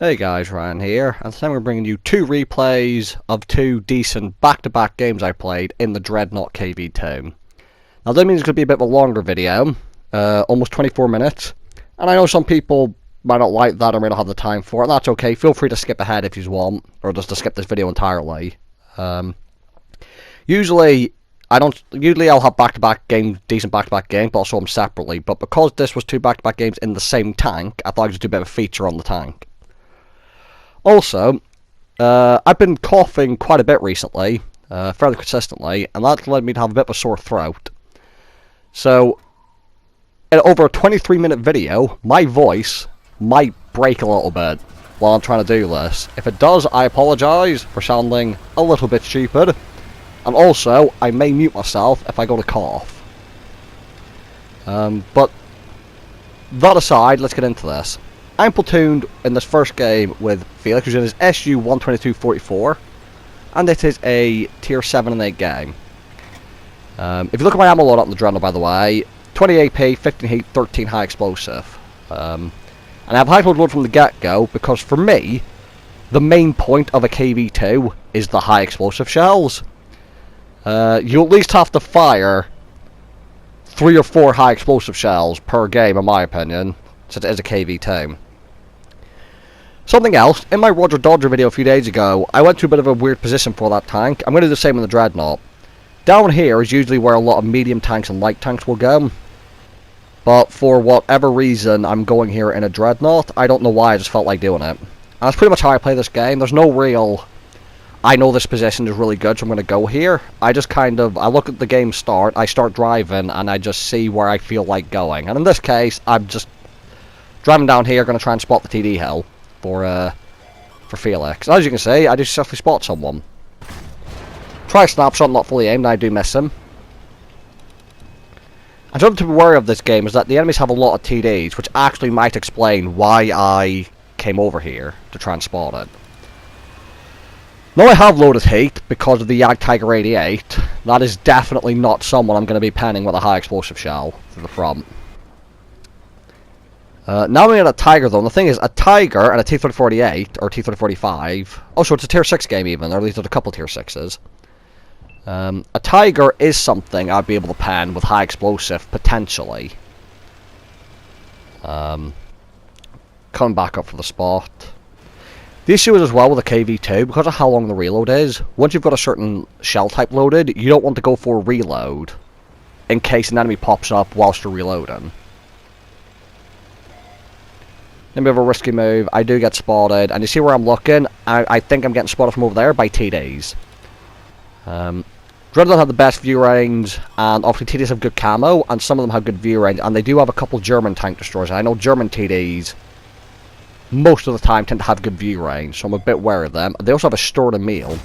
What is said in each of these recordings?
Hey guys, Ryan here, and today we're bringing you two replays of two decent back-to-back games I played in the Dreadnought KV2. Now that means it's going to be a bit of a longer video, almost 24 minutes, and I know some people might not like that or may not have the time for it, and that's okay. Feel free to skip ahead if you want, or just to skip this video entirely. Usually I'll have back-to-back games, decent back-to-back games, but I'll show them separately, but because this was two back-to-back games in the same tank, I thought I'd just do a bit of a feature on the tank. Also, I've been coughing quite a bit recently, fairly consistently, and that's led me to have a bit of a sore throat. So, in over a 23-minute video, my voice might break a little bit while I'm trying to do this. If it does, I apologise for sounding a little bit stupid, and also, I may mute myself if I go to cough. But, that aside, let's get into this. I'm platooned in this first game with Felix, who's in his SU-122-44, and it is a Tier 7 and 8 game. If you look at my ammo loadout on the Dreadnought, by the way, 20 AP, 15 heat, 13 high explosive. And I have high explosive load from the get-go, because for me, the main point of a KV2 is the high explosive shells. You at least have to fire 3 or 4 high explosive shells per game, in my opinion, since it is a KV2. Something else, in my Roger Dodger video a few days ago, I went to a bit of a weird position for that tank. I'm going to do the same in the Dreadnought. Down here is usually where a lot of medium tanks and light tanks will go. But for whatever reason, I'm going here in a Dreadnought. I don't know why, I just felt like doing it. And that's pretty much how I play this game. There's no real, I know this position is really good, so I'm going to go here. I just kind of, I look at the game start, I start driving, and I just see where I feel like going. And in this case, I'm just driving down here, going to try and spot the TD hill for Felix. As you can see, I do successfully spot someone. Try a snapshot, not fully aimed, and I do miss him. And something to be wary of this game is that the enemies have a lot of TDs, which actually might explain why I came over here to try and spot it. Now I have loaded heat because of the Yag Tiger 88. That is definitely not someone I'm going to be penning with a high explosive shell to the front. Now we're at a Tiger though, and the thing is, a Tiger and a T-3048, or T-3045, oh so it's a Tier 6 game even, or at least there's a couple Tier 6s. A Tiger is something I'd be able to pen with high explosive, potentially. Coming back up for the spot. The issue is as well with a KV2, because of how long the reload is, once you've got a certain shell type loaded, you don't want to go for a reload, in case an enemy pops up whilst you're reloading. A bit of a risky move, I do get spotted, and you see where I'm looking, I think I'm getting spotted from over there by TDs. Dreadnought have the best view range, and obviously TDs have good camo, and some of them have good view range, and they do have a couple German tank destroyers. I know German TDs, most of the time, tend to have good view range, so I'm a bit wary of them. They also have a stored meal.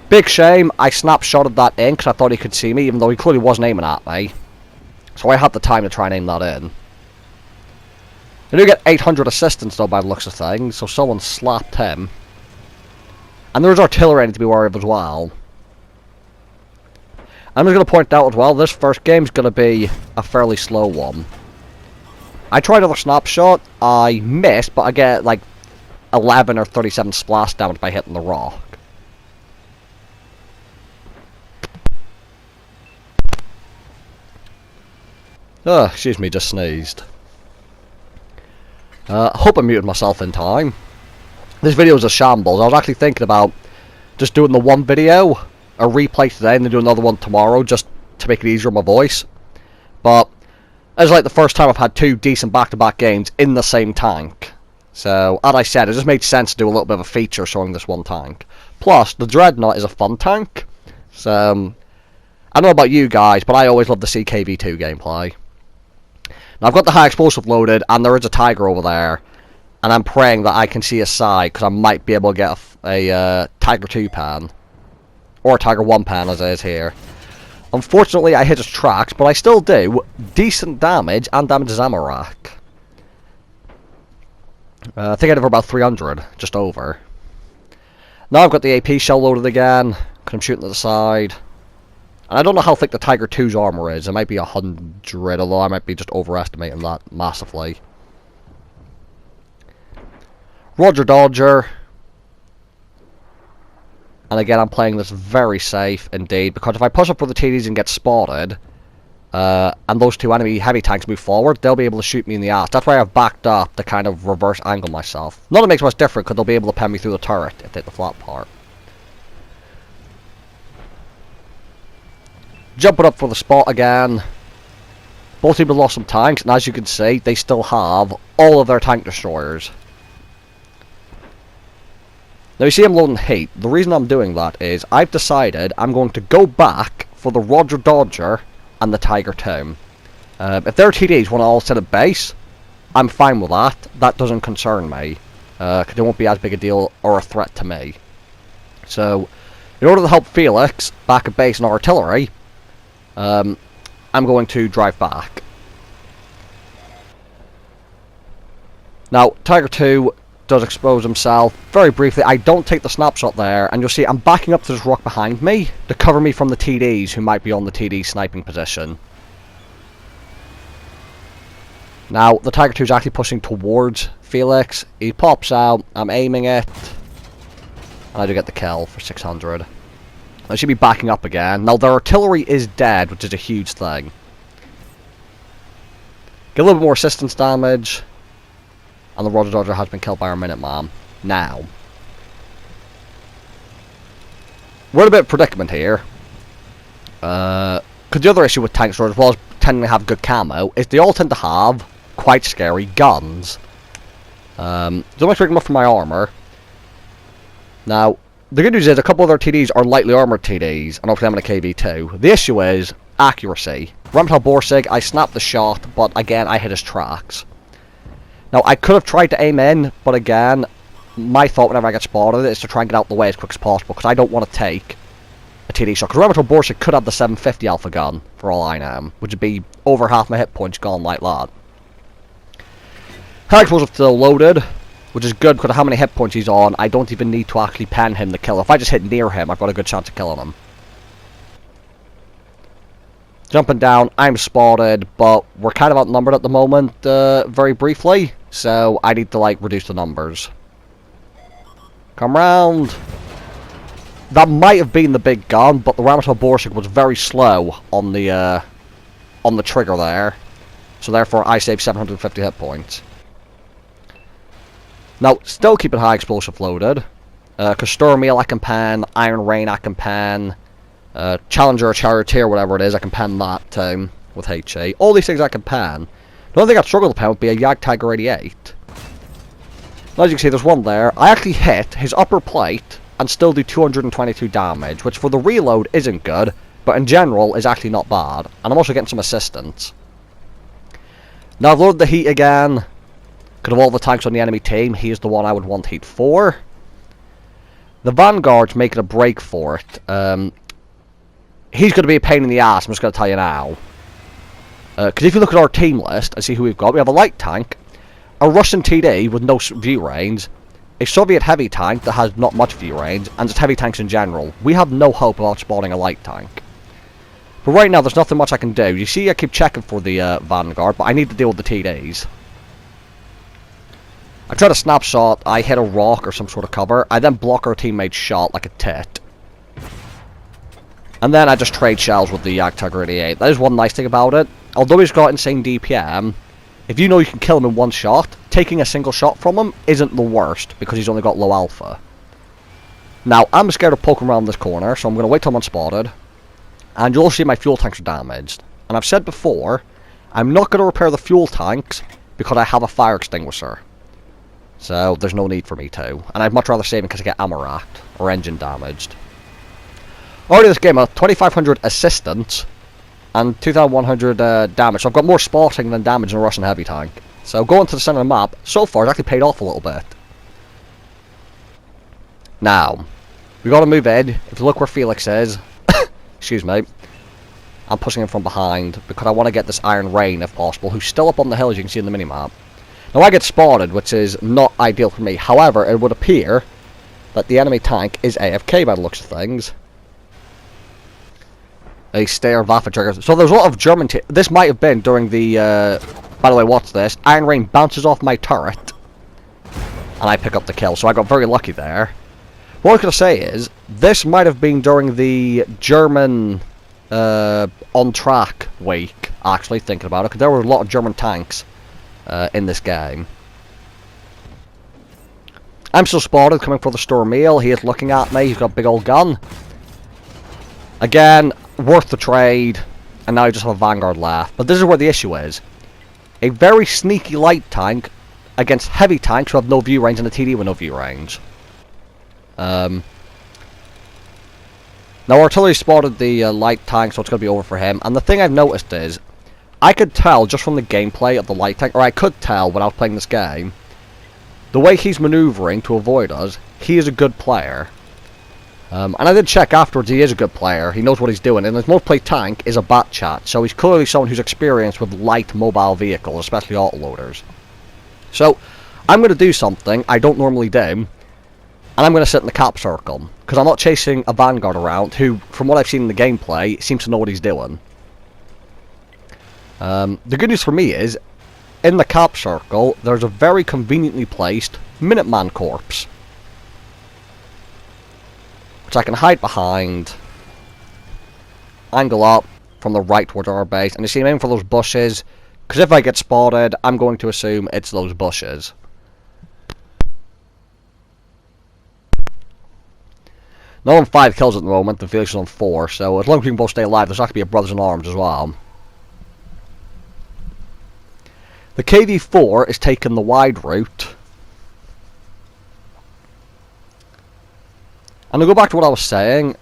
Big shame, I snapshotted that in, because I thought he could see me, even though he clearly wasn't aiming at me. So I had the time to try and aim that in. I do get 800 assistance though by the looks of things, so someone slapped him. And there's artillery I need to be worried of as well. I'm just going to point out as well, this first game's going to be a fairly slow one. I tried another snapshot, I missed, but I get like 11 or 37 splash damage by hitting the rock. Excuse me, just sneezed. Hope I muted myself in time. This video is a shambles. I was actually thinking about just doing the one video, a replay today, and then do another one tomorrow, just to make it easier on my voice. But it's like the first time I've had two decent back-to-back games in the same tank. So, as I said, it just made sense to do a little bit of a feature showing this one tank. Plus, the Dreadnought is a fun tank. So, I don't know about you guys, but I always love to see KV2 gameplay. Now, I've got the high explosive loaded, and there is a Tiger over there, and I'm praying that I can see a side, because I might be able to get a Tiger 2 pan, or a Tiger 1 pan as it is here. Unfortunately, I hit his tracks, but I still do decent damage, and damage his ammo rack. I think I did for about 300, just over. Now I've got the AP shell loaded again, because I'm shooting to the side. And I don't know how thick the Tiger 2's armor is. It might be 100, although I might be just overestimating that massively. Roger Dodger. And again, I'm playing this very safe indeed, because if I push up with the TDs and get spotted, and those two enemy heavy tanks move forward, they'll be able to shoot me in the ass. That's why I've backed up to kind of reverse angle myself. None of it makes much difference, because they'll be able to pen me through the turret if they hit the flat part. Jumping up for the spot again. Both teams have lost some tanks, and as you can see, they still have all of their tank destroyers. Now you see I'm loading heat. The reason I'm doing that is I've decided I'm going to go back for the Roger Dodger and the Tiger 2. If their TDs want to all sit at base, I'm fine with that. That doesn't concern me, because it won't be as big a deal or a threat to me. So, in order to help Felix back at base and artillery, I'm going to drive back. Now, Tiger 2 does expose himself very briefly. I don't take the snapshot there, and you'll see I'm backing up to this rock behind me to cover me from the TDs who might be on the TD sniping position. Now, the Tiger 2 is actually pushing towards Felix. He pops out, I'm aiming it, and I do get the kill for 600. I should be backing up again. Now, their artillery is dead, which is a huge thing. Get a little bit more assistance damage. And the Roger Dodger has been killed by our Minuteman. Now, we're in a bit of a predicament here. Because the other issue with tanks, as well as tending to have good camo, is they all tend to have quite scary guns. So much picking up for my armor. Now, the good news is a couple of their TDs are lightly armored TDs, and obviously I'm in a KV2. The issue is accuracy. Rheinmetall Borsig, I snapped the shot, but again, I hit his tracks. Now, I could have tried to aim in, but again, my thought whenever I get spotted is to try and get out the way as quick as possible, because I don't want to take a TD shot. Because Rheinmetall Borsig could have the 750 alpha gun, for all I know, which would be over half my hit points gone like that. High explosive still loaded, which is good because of how many hit points he's on. I don't even need to actually pen him to kill. If I just hit near him, I've got a good chance of killing him. Jumping down, I'm spotted, but we're kind of outnumbered at the moment, very briefly. So, I need to, like, reduce the numbers. Come round! That might have been the big gun, but the Rheinmetall Borsig was very slow on the trigger there. So, therefore, I saved 750 hit points. Now, still keeping high explosive loaded. Because Stormeel I can pen, Iron Rain I can pen, Challenger or Charioteer, whatever it is, I can pen that with HE. All these things I can pen. The only thing I'd struggle to pen would be a Jagdtiger 88. Now, as you can see, there's one there. I actually hit his upper plate and still do 222 damage, which for the reload isn't good, but in general is actually not bad. And I'm also getting some assistance. Now, I've loaded the heat again. Because of all the tanks on the enemy team, he is the one I would want heat for. The Vanguard's making a break for it. He's going to be a pain in the ass, I'm just going to tell you now. Because if you look at our team list and see who we've got, we have a light tank, a Russian TD with no view range, a Soviet heavy tank that has not much view range, and just heavy tanks in general. We have no hope of outspotting a light tank. But right now, there's nothing much I can do. You see, I keep checking for the Vanguard, but I need to deal with the TDs. I tried a snapshot, I hit a rock or some sort of cover, I then block our teammate's shot like a tit. And then I just trade shells with the Jagdtiger 88. That is one nice thing about it. Although he's got insane DPM, if you know you can kill him in one shot, taking a single shot from him isn't the worst, because he's only got low alpha. Now, I'm scared of poking around this corner, so I'm going to wait till I'm unspotted. And you'll see my fuel tanks are damaged. And I've said before, I'm not going to repair the fuel tanks, because I have a fire extinguisher. So, there's no need for me to. And I'd much rather save it because I get ammo racked, or engine damaged. Already this game, I have 2,500 assistance, and 2,100 damage. So I've got more spotting than damage in a Russian heavy tank. So going to the center of the map, so far, it's actually paid off a little bit. Now, we got to move in. If you look where Felix is, excuse me, I'm pushing him from behind, because I want to get this Iron Rain, if possible, who's still up on the hill, as you can see in the minimap. Now, I get spotted, which is not ideal for me. However, it would appear that the enemy tank is AFK by the looks of things. A Stair Waffe trigger. So there's a lot of German... This might have been during the... by the way, what's this? Iron Rain bounces off my turret. and I pick up the kill, so I got very lucky there. What I was going to say is, this might have been during the German on-track week, actually, thinking about it, because there were a lot of German tanks in this game. I'm still spotted coming for the store meal. He is looking at me. He's got a big old gun. Again, worth the trade. And now I just have a Vanguard left. But this is where the issue is. A very sneaky light tank against heavy tanks who have no view range and a TD with no view range. Now artillery spotted the light tank, so it's going to be over for him. And the thing I've noticed is, I could tell just from the gameplay of the light tank, or I could tell when I was playing this game, the way he's maneuvering to avoid us, he is a good player. And I did check afterwards, he is a good player. He knows what he's doing. And his most played tank is a Bat Chat. So he's clearly someone who's experienced with light mobile vehicles, especially autoloaders. So, I'm going to do something I don't normally do. And I'm going to sit in the cap circle. Because I'm not chasing a Vanguard around who, from what I've seen in the gameplay, seems to know what he's doing. The good news for me is, in the cap circle, there's a very conveniently placed Minuteman corpse, which I can hide behind, angle up from the right towards our base, and you see I'm aiming for those bushes, because if I get spotted, I'm going to assume it's those bushes. Now I'm on 5 kills at the moment, and Felix is on 4, so as long as we can both stay alive, there's not going to be a brothers in arms as well. The KV4 is taking the wide route. And to go back to what I was saying,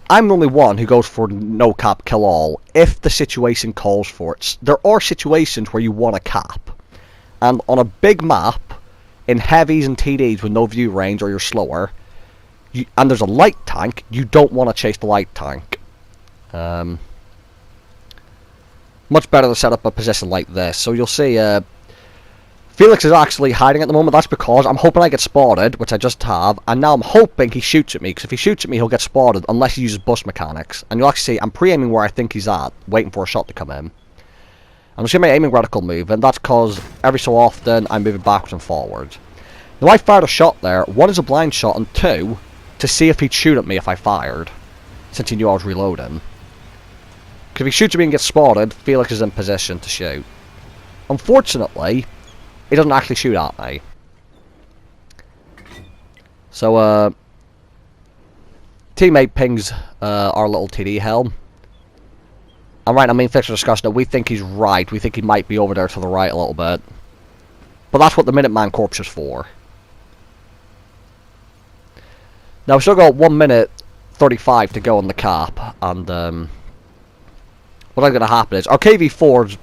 I'm the only one who goes for no cap kill all if the situation calls for it. There are situations where you want a cap. And on a big map, in heavies and TDs with no view range or you're slower, and there's a light tank, you don't want to chase the light tank. Much better to set up a position like this. So you'll see Felix is actually hiding at the moment. That's because I'm hoping I get spotted, which I just have, and now I'm hoping he shoots at me, because if he shoots at me he'll get spotted unless he uses bus mechanics. And you'll actually see I'm pre-aiming where I think he's at, waiting for a shot to come in. I'm seeing my aiming reticle move, and that's because every so often I'm moving backwards and forwards. Now I fired a shot there. 1 is a blind shot, and 2 to see if he'd shoot at me if I fired, since he knew I was reloading. Because if he shoots at me and gets spotted, Felix is in position to shoot. Unfortunately, he doesn't actually shoot at me. So, teammate pings our little TD helm. And right now, me and Felix are discussing that we think he's right. We think he might be over there to the right a little bit. But that's what the Minuteman corpse is for. Now, we've still got 1 minute 35 to go on the cap, and what's going to happen is, our KV4's,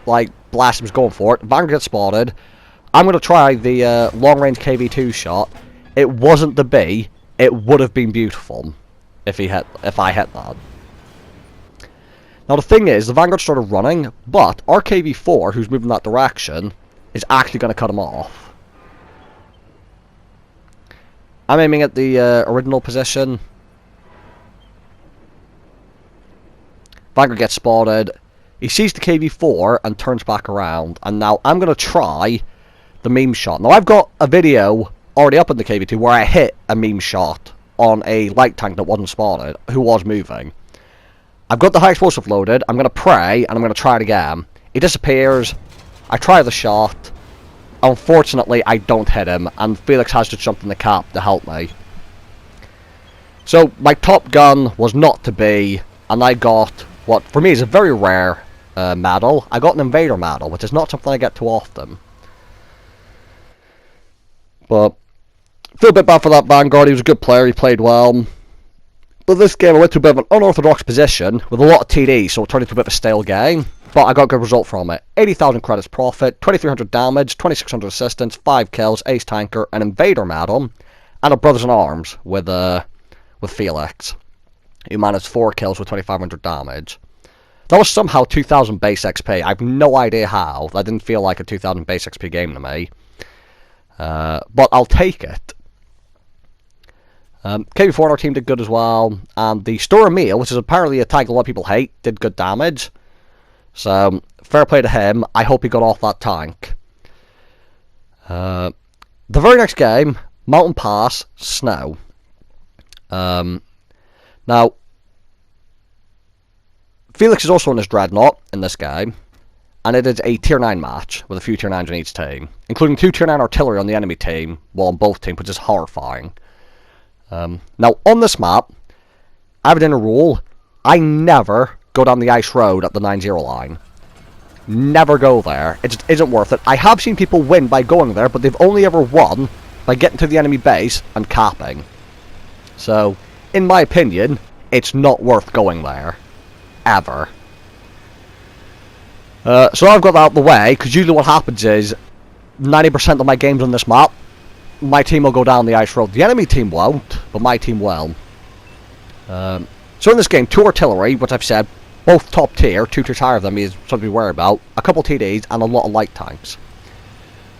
like, Blasphem's going for it. Vanguard gets spotted. I'm going to try the long-range KV2 shot. It wasn't the B. It would have been beautiful if I hit that. Now, the thing is, the Vanguard started running, but our KV4, who's moving that direction, is actually going to cut him off. I'm aiming at the original position. Vanguard gets spotted. He sees the KV4 and turns back around. And now I'm going to try the meme shot. Now I've got a video already up in the KV2 where I hit a meme shot on a light tank that wasn't spotted, who was moving. I've got the high explosive loaded. I'm going to pray and I'm going to try it again. He disappears. I try the shot. Unfortunately, I don't hit him, and Felix has to jump in the cap to help me. So my top gun was not to be, and I got what for me is a very rare medal. I got an Invader medal, which is not something I get too often. But I feel a bit bad for that Vanguard. He was a good player. He played well. But this game I went to a bit of an unorthodox position with a lot of TD, so it turned into a bit of a stale game. But I got a good result from it. 80,000 credits profit, 2,300 damage, 2,600 assistance, 5 kills, ace tanker, an Invader medal, and a Brothers in Arms with Felix, who managed 4 kills with 2,500 damage. That was somehow 2,000 base XP. I have no idea how. That didn't feel like a 2,000 base XP game to me. But I'll take it. KV4 on our team did good as well. And the Store Meal, which is apparently a tag a lot of people hate, did good damage. So, fair play to him. I hope he got off that tank. The very next game, Mountain Pass, Snow. Now, Felix is also in his Dreadnought in this game, and it is a tier 9 match with a few tier 9s on each team, including 2 tier 9 artillery on the enemy team, while on both teams, which is horrifying. Now, on this map, I have it in a rule, I never go down the ice road at the 9-0 line. Never go there. It just isn't worth it. I have seen people win by going there, but they've only ever won by getting to the enemy base and capping. So, in my opinion, it's not worth going there. Ever. So I've got that out of the way, because usually what happens is 90% of my games on this map, my team will go down the ice road. The enemy team won't, but my team will. So in this game, 2 artillery, which I've said, both top tier, 2 tiers higher of them is something to worry about, a couple TDs, and a lot of light tanks.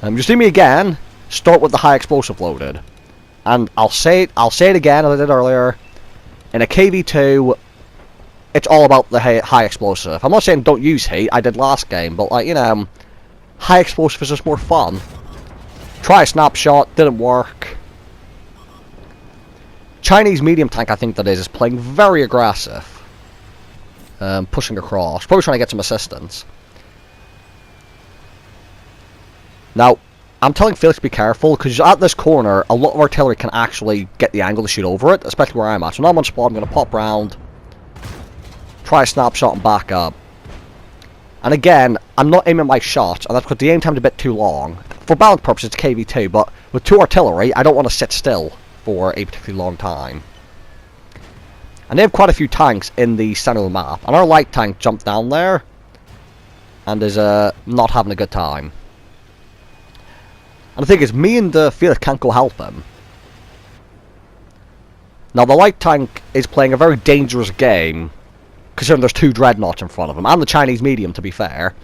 You see me again, start with the high explosive loaded. And I'll say it again, as I did earlier, in a KV2, it's all about the high explosive. I'm not saying don't use heat, I did last game, but like, you know, high explosive is just more fun. Try a snapshot, didn't work. Chinese medium tank, I think that is playing very aggressive. Pushing across, probably trying to get some assistance. Now, I'm telling Felix to be careful, because at this corner, a lot of artillery can actually get the angle to shoot over it, especially where I'm at. So now I'm on spot, I'm going to pop round, try a snapshot and back up. And again, I'm not aiming my shots, and that's because the aim time's a bit too long. For balance purposes, it's KV2, but with 2 artillery, I don't want to sit still for a particularly long time. And they have quite a few tanks in the center of the map, and our light tank jumped down there, and is not having a good time. And the thing is, me and Felix can't go help him. Now the light tank is playing a very dangerous game, considering there's 2 Dreadnoughts in front of him, and the Chinese medium, to be fair.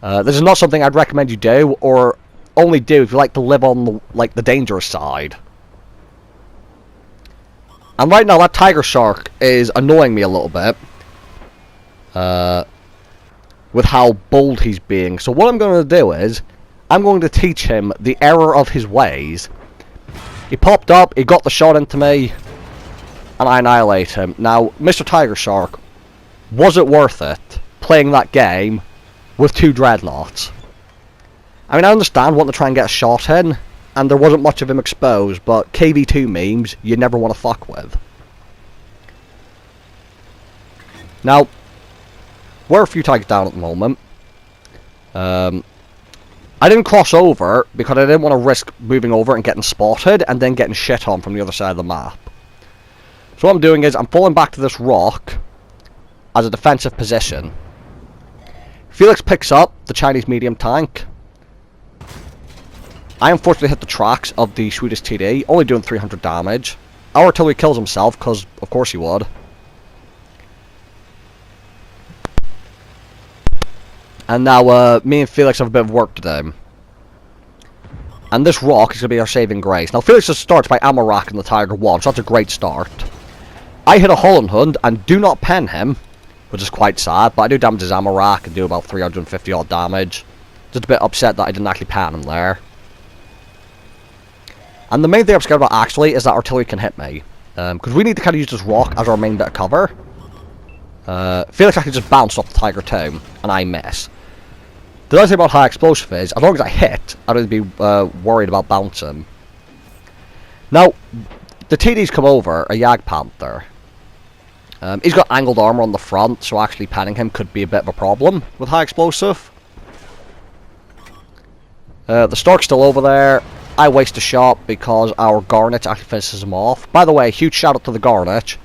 This is not something I'd recommend you do, or only do if you like to live on the dangerous side. And right now that Tiger Shark is annoying me a little bit. With how bold he's being. So what I'm going to do is, I'm going to teach him the error of his ways. He popped up, he got the shot into me, and I annihilate him. Now, Mr. Tiger Shark, was it worth it playing that game with 2 Dreadnoughts? I mean, I understand wanting to try and get a shot in, and there wasn't much of him exposed, but KV2 memes, you never want to fuck with. Now, we're a few tags down at the moment. I didn't cross over, because I didn't want to risk moving over and getting spotted, and then getting shit on from the other side of the map. So what I'm doing is, I'm falling back to this rock, as a defensive position. Felix picks up the Chinese medium tank. I unfortunately hit the tracks of the Swedish TD, only doing 300 damage. Our artillery kills himself, because of course he would. And now me and Felix have a bit of work to do. And this rock is going to be our saving grace. Now Felix just starts by ammo racking the Tiger 1, so that's a great start. I hit a Holland Hund and do not pen him, which is quite sad, but I do damage his ammo rack and do about 350 odd damage. Just a bit upset that I didn't actually pen him there. And the main thing I'm scared about actually is that artillery can hit me. Because we need to kind of use this rock as our main bit of cover. Felix actually just bounced off the Tiger 2, and I miss. The nice thing about high explosive is, as long as I hit, I don't need to be worried about bouncing. Now, the TD's come over, a Jag Panther. He's got angled armor on the front, so actually panning him could be a bit of a problem with high explosive. The Stork's still over there. I waste a shot because our Garnet actually finishes him off. By the way, huge shout out to the Garnet.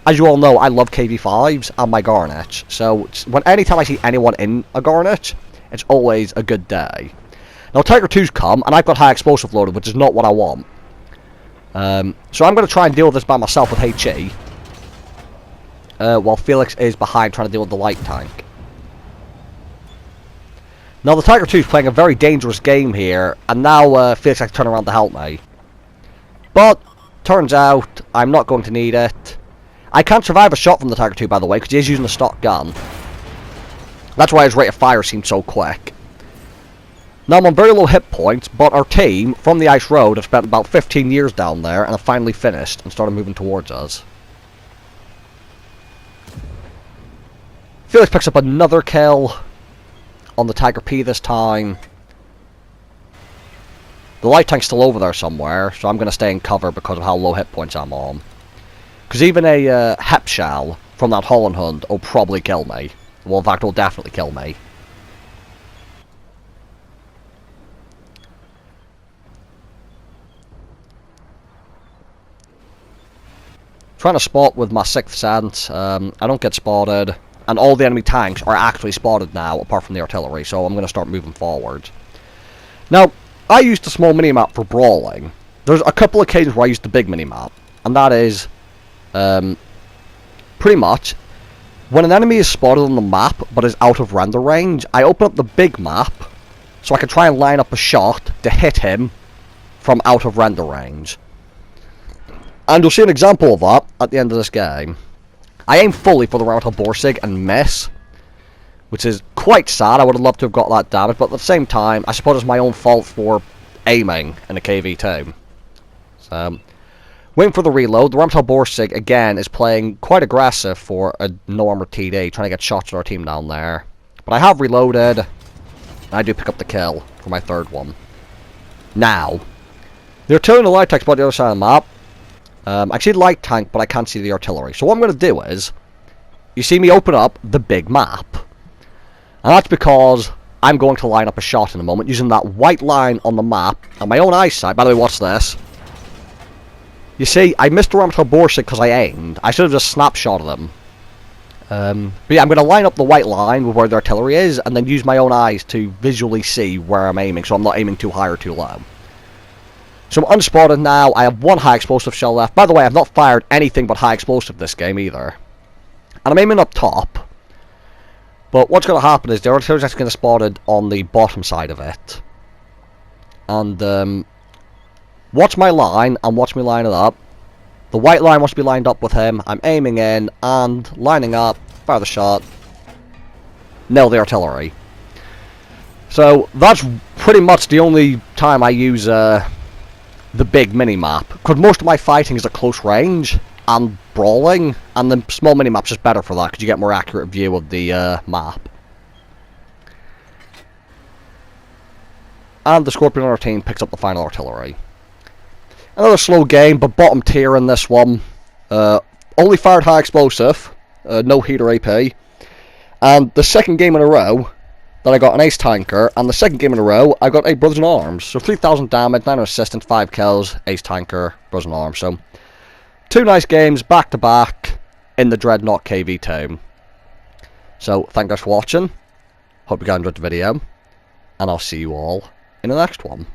As you all know, I love KV5s and my Garnet. So, anytime I see anyone in a Garnet, it's always a good day. Now, Tiger 2's come, and I've got high explosive loaded, which is not what I want. So I'm going to try and deal with this by myself with HE. While Felix is behind trying to deal with the light tank. Now the Tiger 2 is playing a very dangerous game here, and now Felix has to turn around to help me. But, turns out, I'm not going to need it. I can't survive a shot from the Tiger 2, by the way, because he is using a stock gun. That's why his rate of fire seems so quick. Now I'm on very low hit points, but our team from the ice road have spent about 15 years down there and have finally finished and started moving towards us. Felix picks up another kill on the Tiger P this time. The light tank's still over there somewhere, so I'm going to stay in cover because of how low hit points I'm on. Because even a Hep shell from that Holland Hunt will probably kill me. Well, in fact, will definitely kill me. Trying to spot with my 6th sense. I don't get spotted. And all the enemy tanks are actually spotted now, apart from the artillery, so I'm going to start moving forward. Now, I used the small minimap for brawling. There's a couple occasions where I used the big minimap, and that is, pretty much, when an enemy is spotted on the map, but is out of render range, I open up the big map, so I can try and line up a shot to hit him from out of render range. And you'll see an example of that at the end of this game. I aim fully for the Ramatel Borsig and miss, which is quite sad. I would have loved to have got that damage, but at the same time, I suppose it's my own fault for aiming in a KV2. So, waiting for the reload. The Ramatel Borsig, again, is playing quite aggressive for a no-armor TD, trying to get shots at our team down there. But I have reloaded, and I do pick up the kill for my 3rd one. Now, the artillery and the light tank's on the other side of the map. I see the light tank, but I can't see the artillery. So what I'm going to do is, you see me open up the big map. And that's because I'm going to line up a shot in a moment, using that white line on the map, and my own eyesight. By the way, what's this? You see, I missed the Ramatel Borsig because I aimed. I should have just snapshotted them. But yeah, I'm going to line up the white line with where the artillery is, and then use my own eyes to visually see where I'm aiming, so I'm not aiming too high or too low. So I'm unspotted now. I have 1 high explosive shell left. By the way, I've not fired anything but high explosive this game either. And I'm aiming up top. But what's going to happen is the artillery's actually going to spotted on the bottom side of it. And watch my line and watch me line it up. The white line wants to be lined up with him. I'm aiming in and lining up. Fire the shot. Nail the artillery. So that's pretty much the only time I use the big mini-map, because most of my fighting is at close range and brawling, and the small mini-map's just better for that, because you get more accurate view of the map. And the Scorpion on our team picks up the final artillery. Another slow game, but bottom tier in this one. Only fired high explosive, no heater AP, and the 2nd game in a row that I got an ace tanker, and the 2nd game in a row I got a Brothers in Arms. So 3,000 damage, 9 assistance, 5 kills, ace tanker, Brothers in Arms. So 2 nice games back to back in the Dreadnought KV2. So thank you guys for watching. Hope you guys enjoyed the video, and I'll see you all in the next one.